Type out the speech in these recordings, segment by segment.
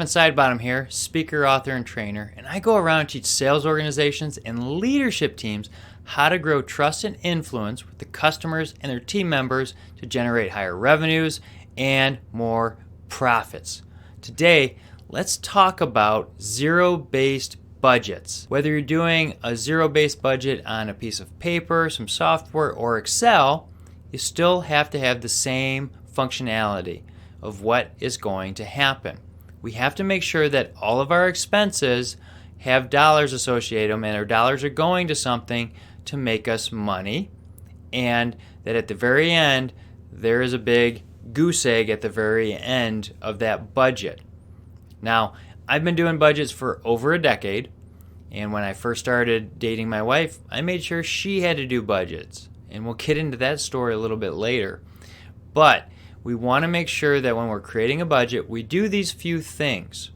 Sidebottom here, speaker, author, and trainer, and I go around and teach sales organizations and leadership teams how to grow trust and influence with the customers and their team members to generate higher revenues and more profits. Today, let's talk about zero-based budgets. Whether you're doing a zero-based budget on a piece of paper, some software, or Excel, you still have to have the same functionality of what is going to happen. We have to make sure that all of our expenses have dollars associated with them, and our dollars are going to something to make us money, and that at the very end there is a big goose egg at the very end of that budget. Now, I've been doing budgets for over a decade, and when I first started dating my wife, I made sure she had to do budgets, and we'll get into that story a little bit later. But we want to make sure that when we're creating a budget, we do these few things.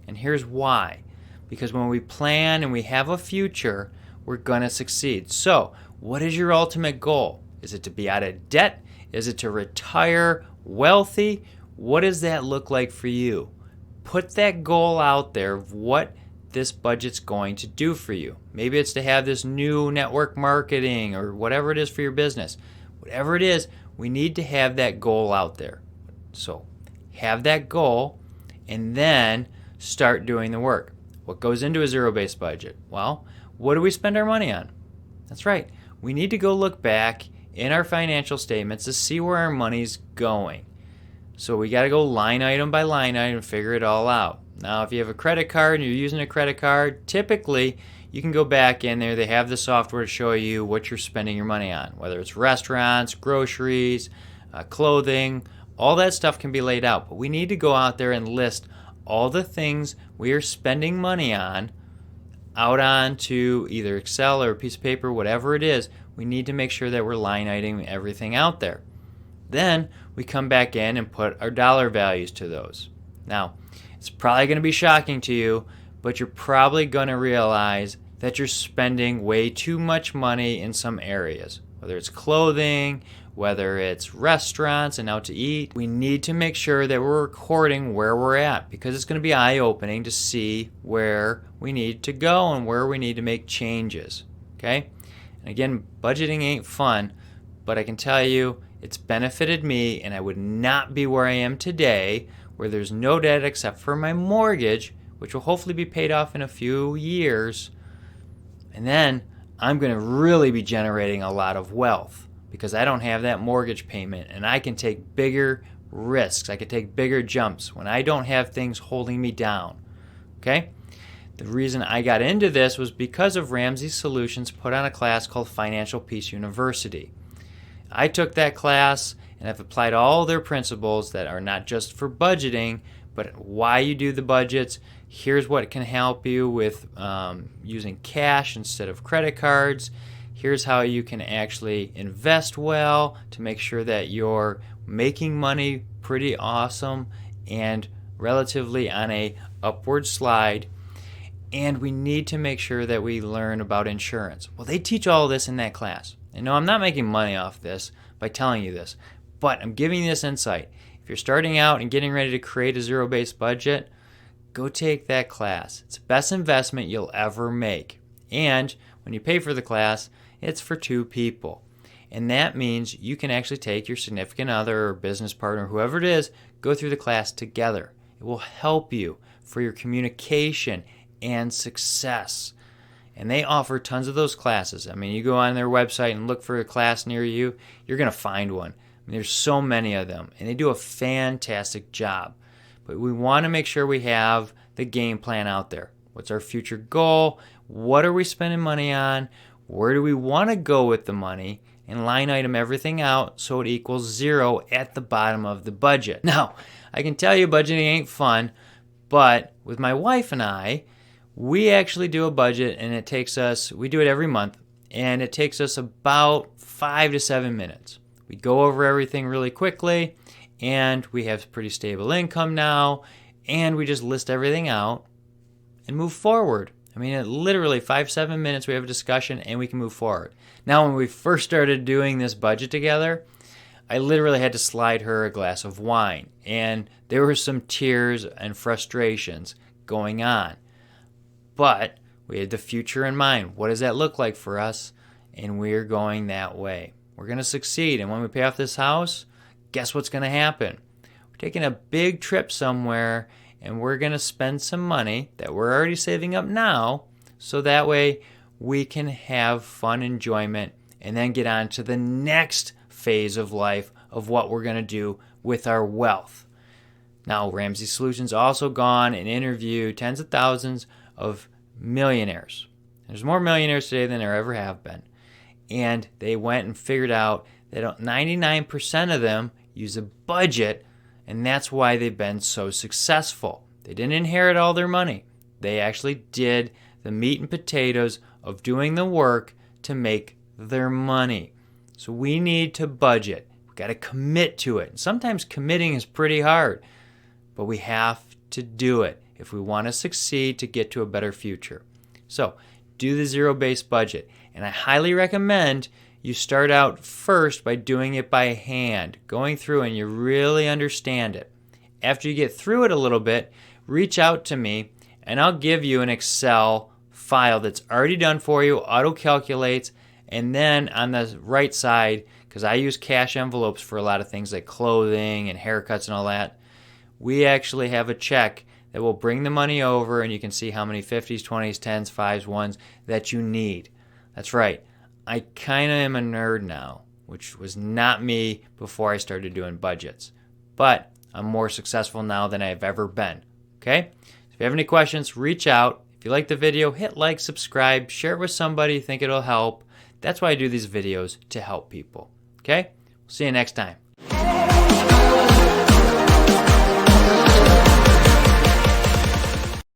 And here's why. Because when we plan and we have a future, we're going to succeed. So, what is your ultimate goal? Is it to be out of debt? Is it to retire wealthy? What does that look like for you? Put that goal out there of what this budget's going to do for you. Maybe it's to have this new network marketing or whatever it is for your business. Whatever it is, we need to have that goal out there. So have that goal and then start doing the work. What goes into a zero-based budget? Well, what do we spend our money on? That's right. We need to go look back in our financial statements to see where our money's going. So we got to go line item by line item and figure it all out. Now, if you have a credit card and you're using a credit card, typically you can go back in there. They have the software to show you what you're spending your money on, whether it's restaurants, groceries, clothing, all that stuff can be laid out. But we need to go out there and list all the things we are spending money on out onto either Excel or a piece of paper, whatever it is. We need to make sure that we're line iteming everything out there. Then we come back in and put our dollar values to those. Now, it's probably going to be shocking to you, but you're probably going to realize that you're spending way too much money in some areas, whether it's clothing, whether it's restaurants and out to eat. We need to make sure that we're recording where we're at, because it's going to be eye-opening to see where we need to go and where we need to make changes. Okay? And again, budgeting ain't fun, but I can tell you it's benefited me, and I would not be where I am today, where there's no debt except for my mortgage, which will hopefully be paid off in a few years. And then I'm going to really be generating a lot of wealth because I don't have that mortgage payment, and I can take bigger risks. I can take bigger jumps when I don't have things holding me down. Okay? The reason I got into this was because of Ramsey Solutions put on a class called Financial Peace University. I took that class and I've applied all their principles that are not just for budgeting, but why you do the budgets. Here's what can help you with using cash instead of credit cards. Here's how you can actually invest well to make sure that you're making money pretty awesome and relatively on a upward slide. And we need to make sure that we learn about insurance. Well, they teach all of this in that class. And no, I'm not making money off this by telling you this, but I'm giving you this insight. If you're starting out and getting ready to create a zero-based budget, go take that class. It's the best investment you'll ever make. And when you pay for the class, it's for two people. And that means you can actually take your significant other or business partner, whoever it is, go through the class together. It will help you for your communication and success. And they offer tons of those classes. I mean, you go on their website and look for a class near you, you're going to find one. I mean, there's so many of them, and they do a fantastic job. But we want to make sure we have the game plan out there. What's our future goal? What are we spending money on? Where do we want to go with the money? And line item everything out so it equals zero at the bottom of the budget. Now, I can tell you budgeting ain't fun, but with my wife and I, we actually do a budget, and we do it every month, and it takes us about 5 to 7 minutes. We go over everything really quickly, and we have pretty stable income now, and we just list everything out and move forward. I mean, literally 5-7 minutes, we have a discussion, and we can move forward. Now, when we first started doing this budget together, I literally had to slide her a glass of wine, and there were some tears and frustrations going on. But we had the future in mind. What does that look like for us? And we're going that way. We're going to succeed. And when we pay off this house, guess what's going to happen? We're taking a big trip somewhere, and we're going to spend some money that we're already saving up now, so that way we can have fun enjoyment and then get on to the next phase of life of what we're going to do with our wealth. Now, Ramsey Solutions also gone and interviewed tens of thousands of millionaires. There's more millionaires today than there ever have been. And they went and figured out that 99% of them use a budget, and that's why they've been so successful. They didn't inherit all their money. They actually did the meat and potatoes of doing the work to make their money. So we need to budget. We've got to commit to it. Sometimes committing is pretty hard, but we have to do it if we want to succeed to get to a better future. So do the zero-based budget. And I highly recommend you start out first by doing it by hand, going through and you really understand it. After you get through it a little bit, reach out to me and I'll give you an Excel file that's already done for you, auto-calculates, and then on the right side, because I use cash envelopes for a lot of things like clothing and haircuts and all that, we actually have a check that will bring the money over and you can see how many 50s, 20s, 10s, 5s, 1s that you need. That's right. I kind of am a nerd now, which was not me before I started doing budgets. But I'm more successful now than I've ever been. Okay? If you have any questions, reach out. If you like the video, hit like, subscribe, share it with somebody you think it'll help. That's why I do these videos, to help people. Okay? We'll see you next time.